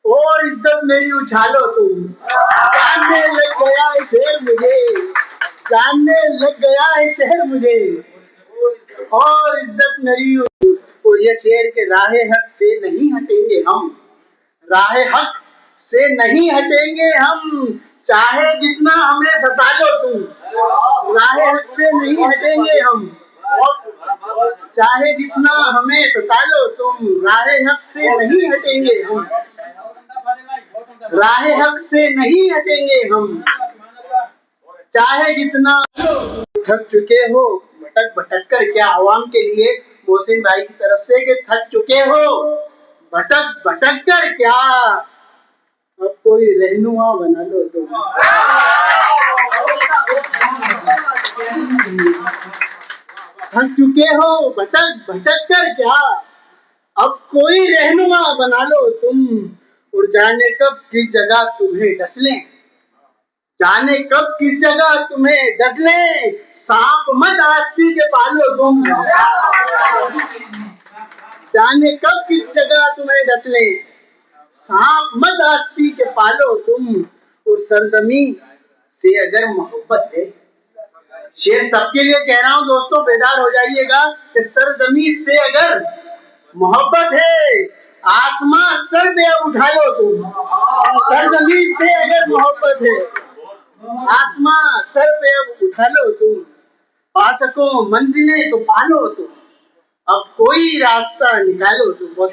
और इज्जत मेरी उछालो तुम, जानने लग गया है शहर मुझे, जानने लग गया है शहर मुझे, और इज्जत मेरी। और ये शेर के राहे हक से नहीं हटेंगे हम, राहे हक से नहीं हटेंगे हम, चाहे जितना हमें सता लो तुम, राहे हक से नहीं हटेंगे हम, चाहे जितना हमें सता लो तुम, राहे हक से नहीं हटेंगे हम, राहे हक से नहीं हटेंगे हम, चाहे जितना। थक चुके हो भटक भटक कर, क्या आवाम के लिए मोहसिन भाई की तरफ से कि थक चुके हो भटक भटक कर क्या, अब कोई रहनुमा बना लो तुम। थक चुके हो भटक भटक कर क्या, अब कोई रहनुमा बना लो तुम। और जाने कब किस जगह तुम्हें डस लें, जाने कब किस जगह तुम्हें डस लें, सांप मत आस्ती के पालो तुम। जाने कब किस जगह तुम्हें डस लें, सांप मत आस्ती के पालो तुम। और सरजमी से अगर मोहब्बत है, शेर सबके लिए कह रहा हूं दोस्तों, बेदार हो जाइएगा कि सरजमी से अगर मोहब्बत है, आसमां सर पे अब उठा लो तुम। सरजमी से अगर मोहब्बत है, आसमां सर पे अब उठा लो तुम। पा सको मंजिलें तो पालो तुम, अब कोई रास्ता निकालो तुम। बहुत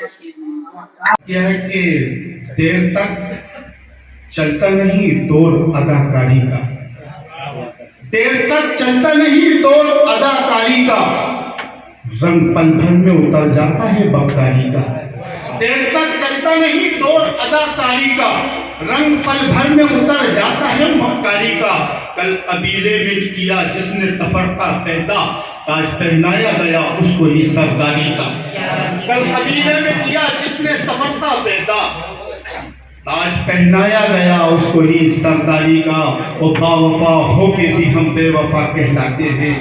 यह है कि देर तक चलता नहीं दौर अदाकारी का, देर तक चलता नहीं दौर अदाकारी का, रंग पल भर में उतर जाता है बकरारी का। देर तक चलता नहीं दौर अदाकारी का, रंग पल भर में उतर जाता है मक्कारी का। कल कबीले में किया जिसने तफरका पैदा, ताज पहनाया गया उसको ही सरदारी का। कल कबीले में किया जिसने तफरका पैदा, ताज पहनाया गया उसको ही सरदारी का। वो बावफा होके भी हम बेवफा कहलाते हैं,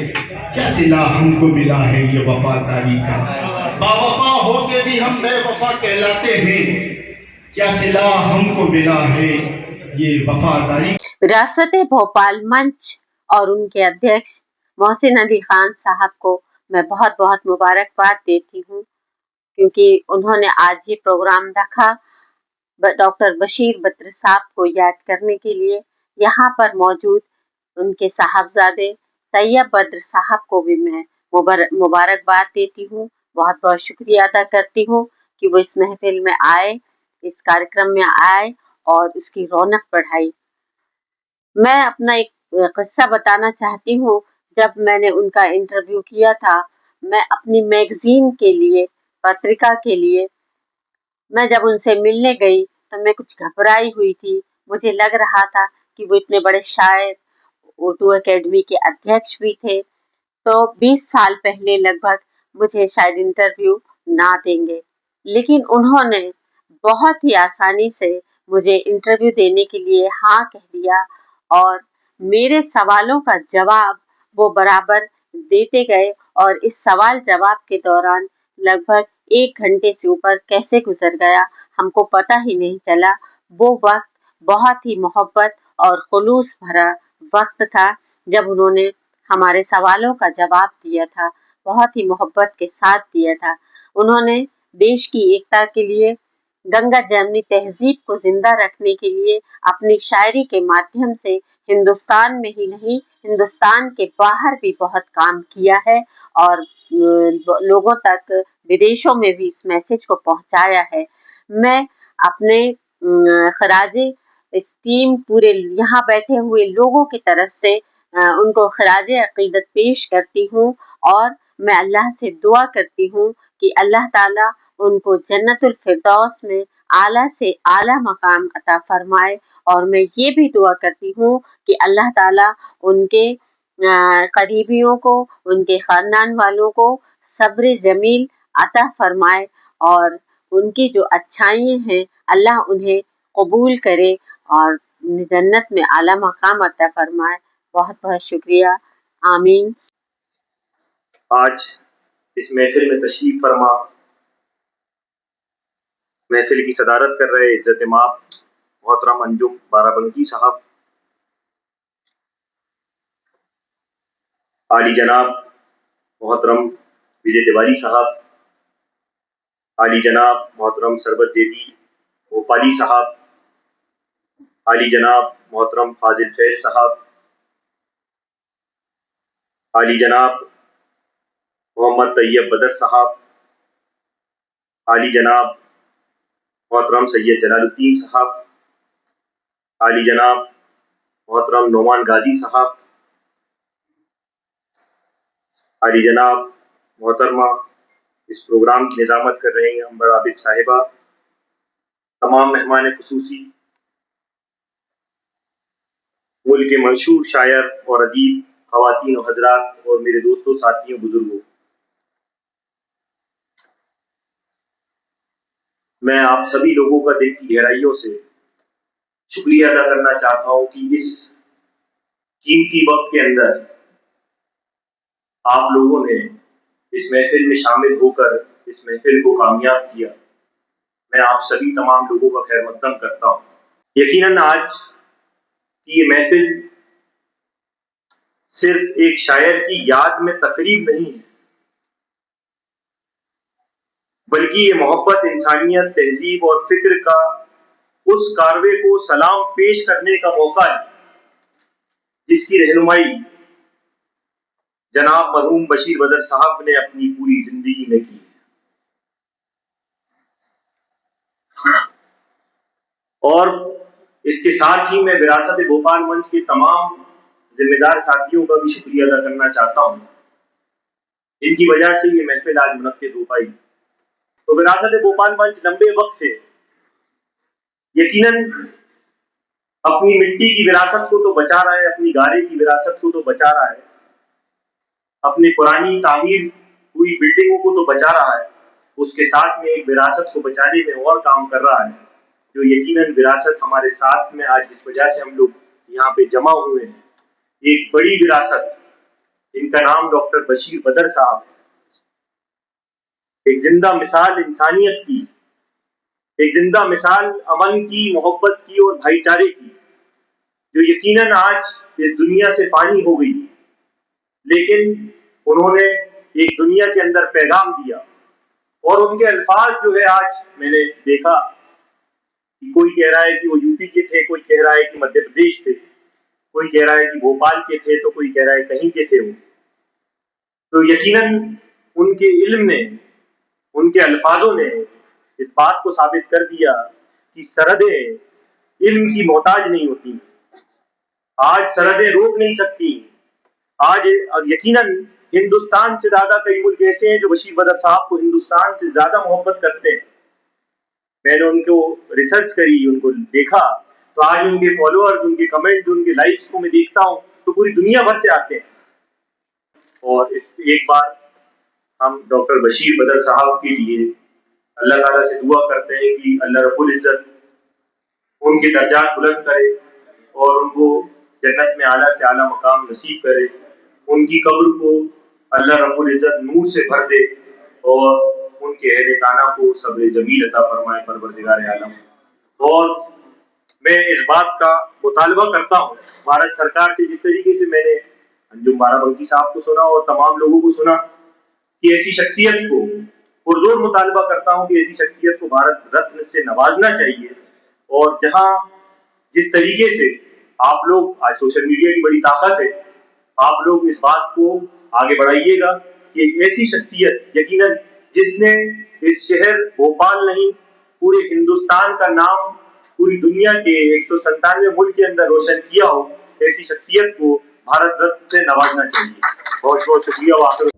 क्या सिला हमको मिला है ये वफादारी का। बावफा होके भी हम बेवफा कहलाते हैं, क्या सिला हमको मिला है ये वफादारी। विरासत भोपाल मंच और उनके अध्यक्ष मोहसिन अली खान साहब को मैं बहुत बहुत मुबारकबाद देती हूँ, क्योंकि उन्होंने आज ये प्रोग्राम रखा डॉक्टर बशीर बद्र साहब को याद करने के लिए। यहाँ पर मौजूद उनके साहबजादे तैयब बद्र साहब को भी मैं मुबारकबाद देती हूँ, बहुत बहुत शुक्रिया अदा करती हूँ कि वो इस महफिल में आए, इस कार्यक्रम में आए और उसकी रौनक बढ़ाई। मैं अपना एक किस्सा बताना चाहती हूँ। जब मैंने उनका इंटरव्यू किया था, मैं अपनी मैगजीन के लिए, पत्रिका के लिए, मैं जब उनसे मिलने गई तो मैं कुछ घबराई हुई थी। मुझे लग रहा था कि वो इतने बड़े शायर, उर्दू एकेडमी के अध्यक्ष भी थे, तो 20 साल पहले लगभग मुझे शायद इंटरव्यू ना देंगे, लेकिन उन्होंने बहुत ही आसानी से मुझे इंटरव्यू देने के लिए हाँ कह दिया और मेरे सवालों का जवाब वो बराबर देते गए। और इस सवाल जवाब के दौरान लगभग 1 घंटे से ऊपर कैसे गुजर गया हमको पता ही नहीं चला। वो वक्त बहुत ही मोहब्बत और खुलूस भरा वक्त था जब उन्होंने हमारे सवालों का जवाब दिया था, बहुत ही मोहब्बत के साथ दिया था। उन्होंने देश की एकता के लिए, गंगा जमनी तहजीब को जिंदा रखने के लिए अपनी शायरी के माध्यम से हिंदुस्तान में ही नहीं, हिंदुस्तान के बाहर भी बहुत काम किया है और लोगों तक, विदेशों में भी इस मैसेज को पहुंचाया है। मैं अपने खराजे इस टीम, पूरे यहाँ बैठे हुए लोगों की तरफ से उनको खराजे अकीदत पेश करती हूँ और मैं अल्लाह से दुआ करती हूँ कि अल्लाह ताला उनको जन्नतुल फिरदौस में आला से आला मकाम अता फरमाए। और मैं ये भी दुआ करती हूँ कि अल्लाह ताला उनके करीबियों को, उनके खानदान वालों को सब्र जमील अता फरमाए और उनकी जो अच्छाइयाँ हैं अल्लाह उन्हें कबूल करे और जन्नत में आला मकाम अता फरमाए। बहुत बहुत शुक्रिया, आमीन। आज इस महफिल में तशरीफ फरमा महफिल की सदारत कर रहे इज्जत माप मोहतरम अंजुम बाराबंकी साहब, आली जनाब मोहतरम विजय तिवारी साहब, आली जनाब मोहतरम सरबत जेदी भोपाली साहब, आली जनाब मोहतरम फाजिल फैज साहब, आली जनाब मोहम्मद तैयब बदर साहब, आली जनाब मोहतरम सैयद जलालुद्दीन साहब, आली जनाब मोहतरम नोमान गाजी साहब, आली जनाब मोहतरमा इस प्रोग्राम की निज़ामत कर रही हैं अंबर आबिद साहिबा, तमाम मेहमान खुसूसी मुल्क के मशहूर शायर और अदीब, ख़वातीन और हजरात और मेरे दोस्तों, साथियों, बुजुर्गों, मैं आप सभी लोगों का दिल की गहराइयों से शुक्रिया अदा करना चाहता हूं कि इस कीमती वक्त के अंदर आप लोगों ने इस महफिल में शामिल होकर इस महफिल को कामयाब किया। मैं आप सभी तमाम लोगों का खैर मकदम करता हूं। यकीनन आज की ये महफिल सिर्फ एक शायर की याद में तकरीब नहीं है, बल्कि ये मोहब्बत, इंसानियत, तहजीब और फिक्र का उस कारवे को सलाम पेश करने का मौका है जिसकी रहनुमाई जनाब मरहूम बशीर बदर साहब ने अपनी पूरी जिंदगी में की। और इसके साथ ही मैं विरासत भोपाल मंच के तमाम जिम्मेदार साथियों का भी शुक्रिया अदा करना चाहता हूं, जिनकी वजह से ये महफिल आज मुनक्किद हो पाई। तो विरासत भोपाल मंच लंबे वक्त से यकीनन अपनी मिट्टी की विरासत को तो बचा रहा है, अपनी गारे की विरासत को तो बचा रहा है, अपनी पुरानी तामीर हुई बिल्डिंगों को तो बचा रहा है, उसके साथ में एक विरासत को बचाने में और काम कर रहा है, जो यकीनन विरासत हमारे साथ में आज इस वजह से हम लोग यहाँ पे जमा हुए हैं। एक बड़ी विरासत, इनका नाम डॉक्टर बशीर बदर साहब, एक जिंदा मिसाल इंसानियत की, एक जिंदा मिसाल अमन की, मोहब्बत की और भाईचारे की, जो यकीनन आज इस दुनिया से फानी हो गई, लेकिन उन्होंने एक दुनिया के अंदर पैगाम दिया। और उनके अल्फाज जो है आज मैंने देखा कि कोई कह रहा है कि वो यूपी के थे, कोई कह रहा है कि मध्य प्रदेश थे, कोई कह रहा है कि भोपाल के थे, तो कोई कह रहा है कहीं के थे वो। तो यकीनन उनके इल्म ने, उनके अल्फाजों ने इस बात को साबित कर दिया कि सरहदें इल्म की मोहताज नहीं होती। आज सरहदें रोक नहीं सकती। आज यकीनन हिंदुस्तान से ज्यादा कई मुल्क ऐसे हैं जो बशीर बदर साहब को हिंदुस्तान से ज्यादा मोहब्बत करते हैं। मैंने उनको रिसर्च करी, उनको देखा, तो आज उनके फॉलोअर्स, उनके कमेंट्स, उनके लाइक्स को मैं देखता हूँ तो पूरी दुनिया भर से आते हैं। और इस एक बार हम डॉक्टर बशीर बदर साहब के लिए अल्लाह ताला से दुआ करते हैं कि अल्लाह रब्बुल इज्जत उनके दर्जात बुलंद करे और उनको जन्नत में आला से आला मकाम नसीब करे, उनकी कब्र को अल्लाह रब्बुल इज्जत नूर से भर दे और उनके अहले खाना को सब्र जमील अता फरमाए परवरदिगार आलम। और मैं इस बात का मुतालबा करता हूँ भारत सरकार से, जिस तरीके से मैंने अंजुम बाराबंकी साहब को सुना और तमाम लोगों को सुना, कि ऐसी शख्सियत को पुरजोर मुतालबा करता हूँ कि ऐसी शख्सियत को भारत रत्न से नवाजना चाहिए। और जहाँ जिस तरीके से आप लोग, आज सोशल मीडिया की बड़ी ताकत है, आप लोग इस बात को आगे बढ़ाइएगा कि एक ऐसी शख्सियत यकीनन जिसने इस शहर भोपाल नहीं पूरे हिंदुस्तान का नाम पूरी दुनिया के 197 मुल्क के अंदर रोशन किया हो, ऐसी शख्सियत को भारत रत्न से नवाजना चाहिए। बहुत बहुत शुक्रिया।